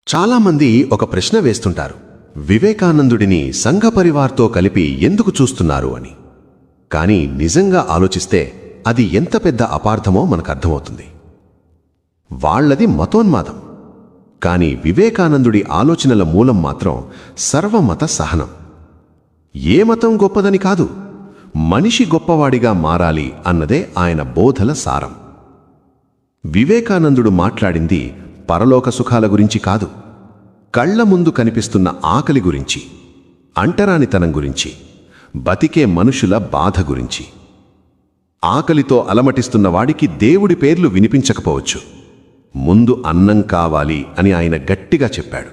చాలామంది ఒక ప్రశ్న వేస్తుంటారు, వివేకానందుడిని సంఘ పరివార్తో కలిపి ఎందుకు చూస్తున్నారు అని. కానీ నిజంగా ఆలోచిస్తే అది ఎంత పెద్ద అపార్థమో మనకర్థమవుతుంది. వాళ్లది మతోన్మాదం. కానీ వివేకానందుడి ఆలోచనల మూలం మాత్రం సర్వమత సహనం. ఏ మతం గొప్పదని కాదు, మనిషి గొప్పవాడిగా మారాలి అన్నదే ఆయన బోధల సారం. వివేకానందుడు మాట్లాడింది పరలోక సుఖాల గురించి కాదు, కళ్ల ముందు కనిపిస్తున్న ఆకలి గురించి, అంటరానితనం గురించి, బతికే మనుషుల బాధ గురించి. ఆకలితో అలమటిస్తున్న వాడికి దేవుడి పేర్లు వినిపించకపోవచ్చు, ముందు అన్నం కావాలి అని ఆయన గట్టిగా చెప్పాడు.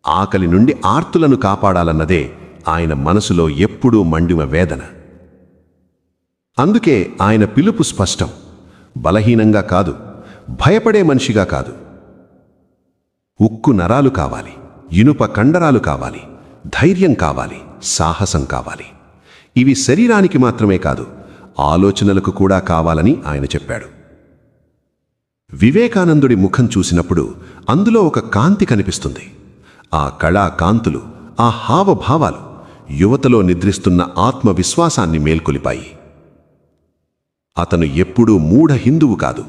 ఆకలి నుండి ఆర్తులను కాపాడాలన్నదే ఆయన మనసులో ఎప్పుడూ మండిన వేదన. అందుకే ఆయన పిలుపు స్పష్టం. బలహీనంగా కాదు, భయపడే మనిషిగా కాదు. ఉక్కు నరాలు కావాలి, ఇనుప కండరాలు కావాలి, ధైర్యం కావాలి, సాహసం కావాలి. ఇవి శరీరానికి మాత్రమే కాదు, ఆలోచనలకు కూడా కావాలని ఆయన చెప్పాడు. వివేకానందుడి ముఖం చూసినప్పుడు అందులో ఒక కాంతి కనిపిస్తుంది. ఆ కళా కాంతులు, ఆ హావభావాలు యువతలో నిద్రిస్తున్న ఆత్మవిశ్వాసాన్ని మేల్కొలిపాయి. అతను ఎప్పుడూ మూఢ హిందువు కాదు,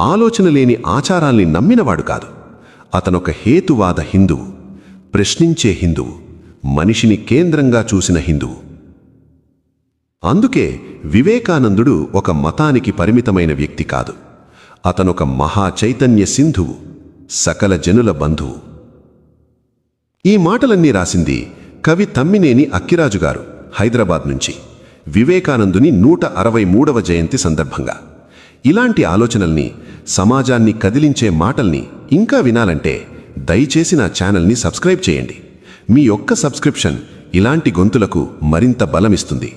ఆలోచన లేని ఆచారాల్ని నమ్మినవాడు కాదు. అతనొక హేతువాద హిందువు, ప్రశ్నించే హిందువు, మనిషిని కేంద్రంగా చూసిన హిందువు. అందుకే వివేకానందుడు ఒక మతానికి పరిమితమైన వ్యక్తి కాదు. అతనొక మహా చైతన్య సింధువు, సకల జనుల బంధువు. ఈ మాటలన్నీ రాసింది కవి తమ్మినేని అక్కిరాజుగారు, హైదరాబాద్ నుంచి, వివేకానందుని 163వ జయంతి సందర్భంగా. ఇలాంటి ఆలోచనల్ని, సమాజాన్ని కదిలించే మాటల్ని ఇంకా వినాలంటే దయచేసి నా ఛానల్ని సబ్స్క్రైబ్ చేయండి. మీ ఒక్క సబ్స్క్రిప్షన్ ఇలాంటి గొంతులకు మరింత బలమిస్తుంది.